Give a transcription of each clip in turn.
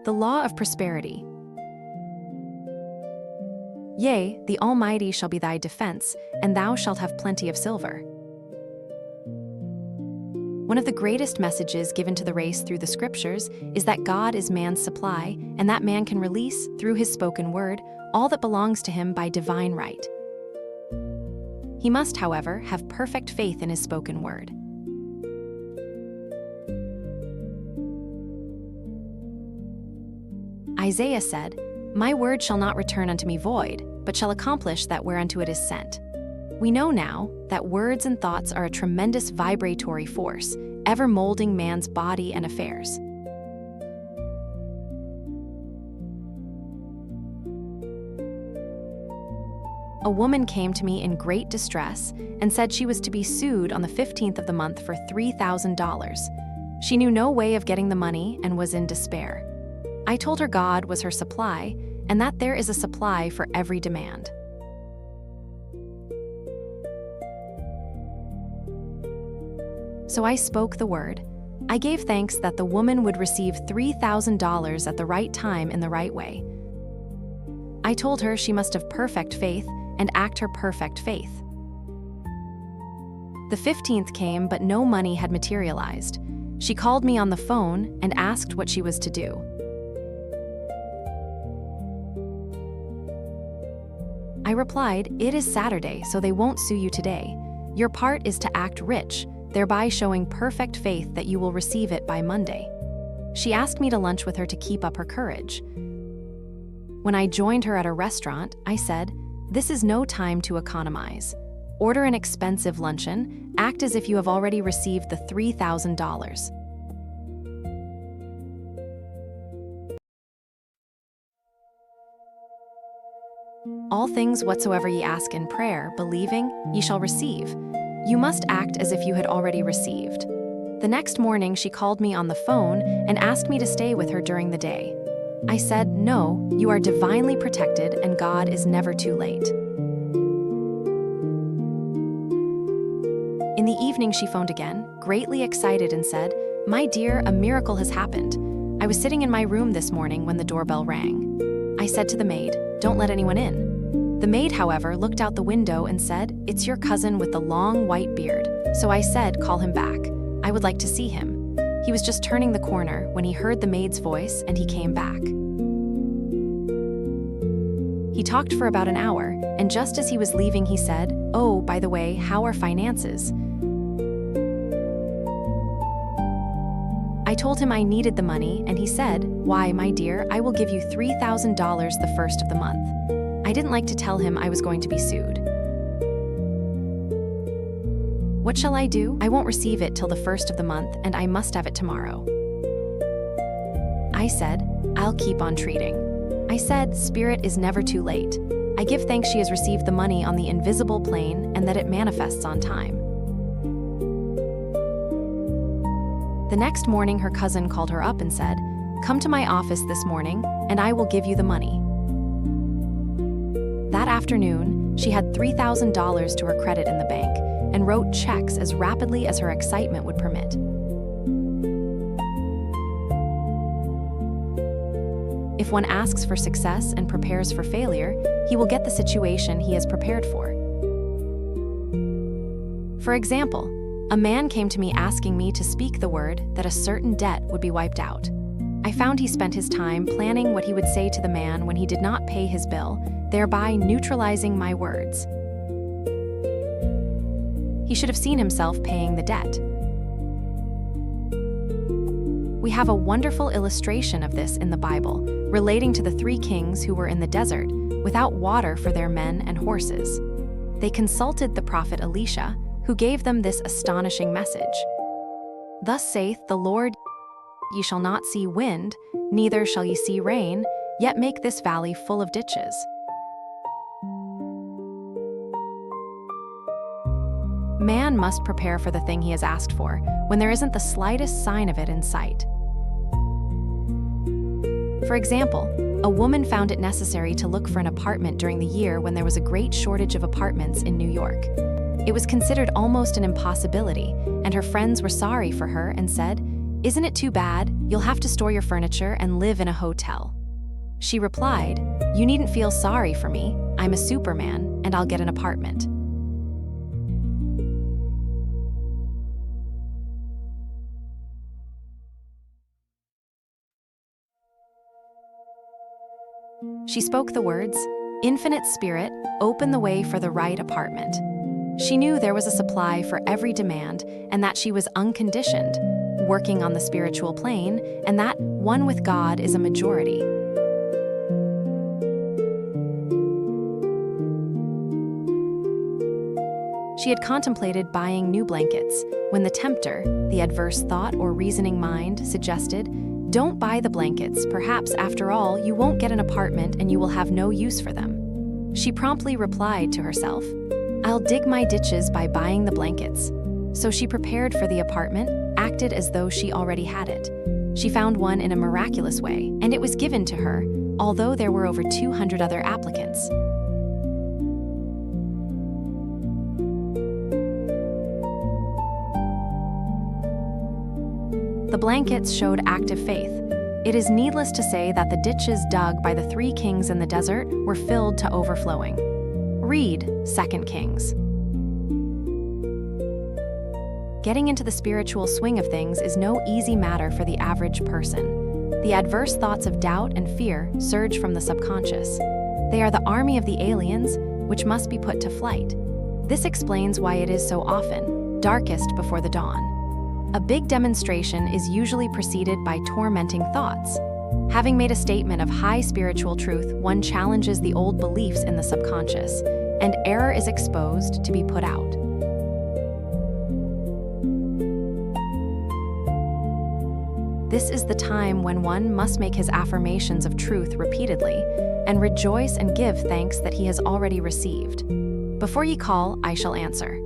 The law of prosperity. Yea, the Almighty shall be thy defense, and thou shalt have plenty of silver. One of the greatest messages given to the race through the scriptures is that God is man's supply, and that man can release, through his spoken word, all that belongs to him by divine right. He must, however, have perfect faith in his spoken word. Isaiah said, "My word shall not return unto me void, but shall accomplish that whereunto it is sent." We know now that words and thoughts are a tremendous vibratory force, ever molding man's body and affairs. A woman came to me in great distress and said she was to be sued on the 15th of the month for $3,000. She knew no way of getting the money and was in despair. I told her God was her supply, and that there is a supply for every demand. So I spoke the word. I gave thanks that the woman would receive $3,000 at the right time in the right way. I told her she must have perfect faith and act her perfect faith. The 15th came, but no money had materialized. She called me on the phone and asked what she was to do. I replied, "It is Saturday, so they won't sue you today. Your part is to act rich, thereby showing perfect faith that you will receive it by Monday." She asked me to lunch with her to keep up her courage. When I joined her at a restaurant, I said, "This is no time to economize. Order an expensive luncheon, act as if you have already received the $3,000. All things whatsoever ye ask in prayer, believing, ye shall receive. You must act as if you had already received." The next morning, she called me on the phone and asked me to stay with her during the day. I said, "No, you are divinely protected and God is never too late." In the evening, she phoned again, greatly excited, and said, "My dear, a miracle has happened. I was sitting in my room this morning when the doorbell rang. I said to the maid, 'Don't let anyone in.' The maid, however, looked out the window and said, 'It's your cousin with the long white beard.' So I said, 'Call him back. I would like to see him.' He was just turning the corner when he heard the maid's voice, and he came back. He talked for about an hour, and just as he was leaving, he said, 'Oh, by the way, how are finances?' I told him I needed the money, and he said, 'Why, my dear, I will give you $3,000 the first of the month.' I didn't like to tell him I was going to be sued. What shall I do? I won't receive it till the first of the month, and I must have it tomorrow." I said, "I'll keep on treating." I said, "Spirit is never too late. I give thanks she has received the money on the invisible plane and that it manifests on time." The next morning, her cousin called her up and said, "Come to my office this morning, and I will give you the money." That afternoon, she had $3,000 to her credit in the bank and wrote checks as rapidly as her excitement would permit. If one asks for success and prepares for failure, he will get the situation he has prepared for. For example, a man came to me asking me to speak the word that a certain debt would be wiped out. I found he spent his time planning what he would say to the man when he did not pay his bill, thereby neutralizing my words. He should have seen himself paying the debt. We have a wonderful illustration of this in the Bible, relating to the 3 kings who were in the desert, without water for their men and horses. They consulted the prophet Elisha, who gave them this astonishing message. "Thus saith the Lord, ye shall not see wind, neither shall ye see rain, yet make this valley full of ditches." Man must prepare for the thing he has asked for when there isn't the slightest sign of it in sight. For example, a woman found it necessary to look for an apartment during the year when there was a great shortage of apartments in New York. It was considered almost an impossibility, and her friends were sorry for her and said, "Isn't it too bad? You'll have to store your furniture and live in a hotel." She replied, "You needn't feel sorry for me. I'm a Superman, and I'll get an apartment." She spoke the words, "Infinite Spirit, open the way for the right apartment." She knew there was a supply for every demand and that she was unconditioned, working on the spiritual plane, and that one with God is a majority. She had contemplated buying new blankets when the tempter, the adverse thought or reasoning mind, suggested, "Don't buy the blankets. Perhaps, after all, you won't get an apartment and you will have no use for them." She promptly replied to herself, "I'll dig my ditches by buying the blankets." So she prepared for the apartment, acted as though she already had it. She found one in a miraculous way, and it was given to her, although there were over 200 other applicants. The blankets showed active faith. It is needless to say that the ditches dug by the 3 kings in the desert were filled to overflowing. Read 2 Kings. Getting into the spiritual swing of things is no easy matter for the average person. The adverse thoughts of doubt and fear surge from the subconscious. They are the army of the aliens, which must be put to flight. This explains why it is so often darkest before the dawn. A big demonstration is usually preceded by tormenting thoughts. Having made a statement of high spiritual truth, one challenges the old beliefs in the subconscious, and error is exposed to be put out. This is the time when one must make his affirmations of truth repeatedly, and rejoice and give thanks that he has already received. "Before ye call, I shall answer."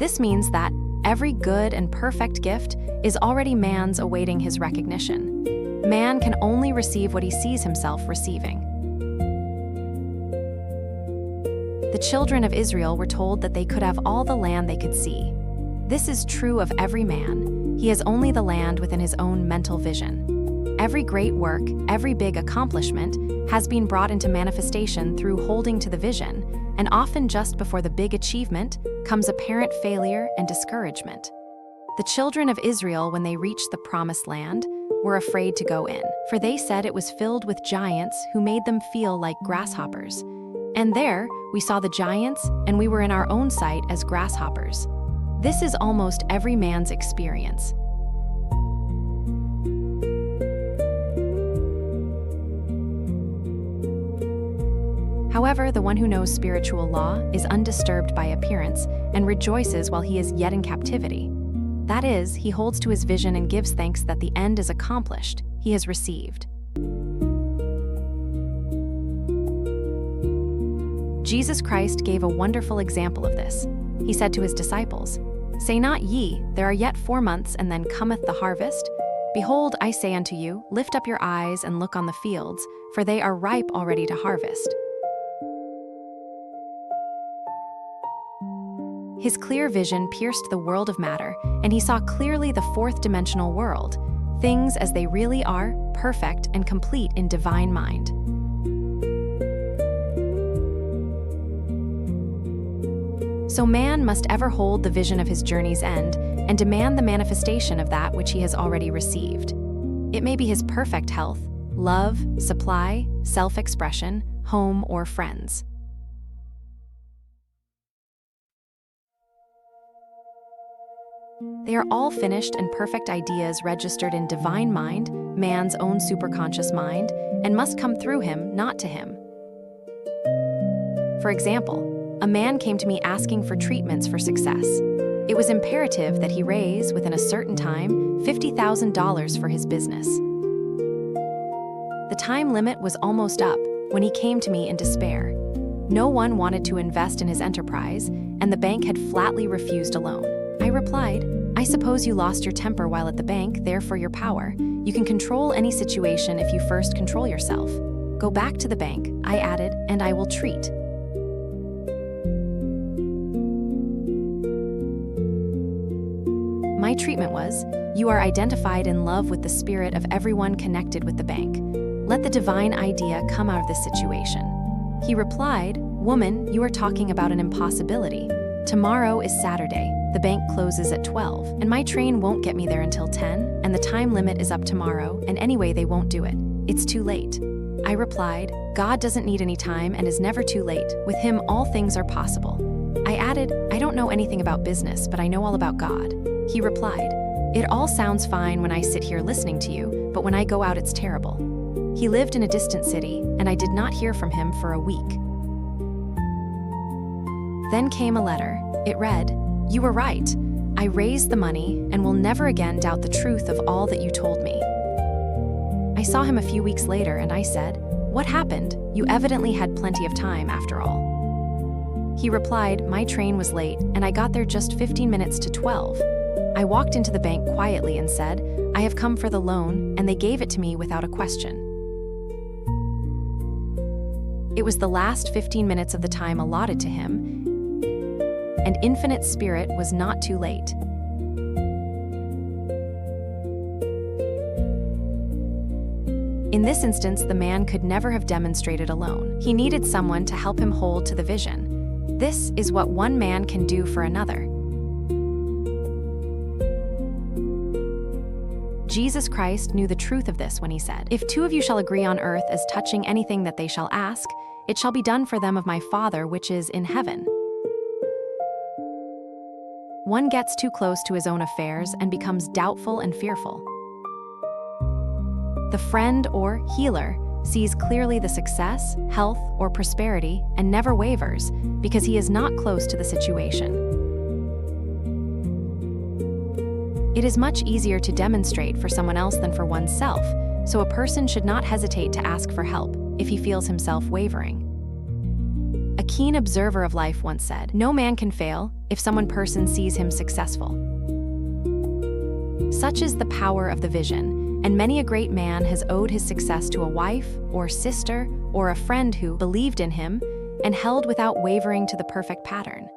This means that every good and perfect gift is already man's awaiting his recognition. Man can only receive what he sees himself receiving. The children of Israel were told that they could have all the land they could see. This is true of every man. He has only the land within his own mental vision. Every great work, every big accomplishment, has been brought into manifestation through holding to the vision, and often just before the big achievement comes apparent failure and discouragement. The children of Israel, when they reached the promised land, were afraid to go in, for they said it was filled with giants who made them feel like grasshoppers. And there, we saw the giants, and we were in our own sight as grasshoppers. This is almost every man's experience. However, the one who knows spiritual law is undisturbed by appearance and rejoices while he is yet in captivity. That is, he holds to his vision and gives thanks that the end is accomplished, he has received. Jesus Christ gave a wonderful example of this. He said to his disciples, "Say not ye, there are yet 4 months, and then cometh the harvest? Behold, I say unto you, lift up your eyes and look on the fields, for they are ripe already to harvest." His clear vision pierced the world of matter, and he saw clearly the fourth-dimensional world, things as they really are, perfect and complete in divine mind. So man must ever hold the vision of his journey's end and demand the manifestation of that which he has already received. It may be his perfect health, love, supply, self-expression, home, or friends. They are all finished and perfect ideas registered in divine mind, man's own superconscious mind, and must come through him, not to him. For example, a man came to me asking for treatments for success. It was imperative that he raise, within a certain time, $50,000 for his business. The time limit was almost up when he came to me in despair. No one wanted to invest in his enterprise, and the bank had flatly refused a loan. I replied, "I suppose you lost your temper while at the bank, therefore your power. You can control any situation if you first control yourself. Go back to the bank," I added, "and I will treat." My treatment was, You are identified in love with the spirit of everyone connected with the bank. Let the divine idea come out of this situation." He replied, "Woman, you are talking about an impossibility. Tomorrow is Saturday. The bank closes at 12, and my train won't get me there until 10, and the time limit is up tomorrow, and anyway they won't do it. It's too late." I replied, "God doesn't need any time and is never too late. With him all things are possible." I added, "I don't know anything about business, but I know all about God." He replied, "It all sounds fine when I sit here listening to you, but when I go out it's terrible." He lived in a distant city, and I did not hear from him for a week. Then came a letter. It read, "You were right. I raised the money and will never again doubt the truth of all that you told me." I saw him a few weeks later and I said, "What happened? You evidently had plenty of time after all." He replied, "My train was late and I got there just 15 minutes to 12. I walked into the bank quietly and said, 'I have come for the loan,' and they gave it to me without a question. It was the last 15 minutes of the time allotted to him, and Infinite Spirit was not too late." In this instance, the man could never have demonstrated alone. He needed someone to help him hold to the vision. This is what one man can do for another. Jesus Christ knew the truth of this when he said, "If two of you shall agree on earth as touching anything that they shall ask, it shall be done for them of my Father which is in heaven." One gets too close to his own affairs and becomes doubtful and fearful. The friend or healer sees clearly the success, health, or prosperity and never wavers because he is not close to the situation. It is much easier to demonstrate for someone else than for oneself, so a person should not hesitate to ask for help if he feels himself wavering. A keen observer of life once said, "No man can fail if someone person sees him successful." Such is the power of the vision, and many a great man has owed his success to a wife or sister or a friend who believed in him and held without wavering to the perfect pattern.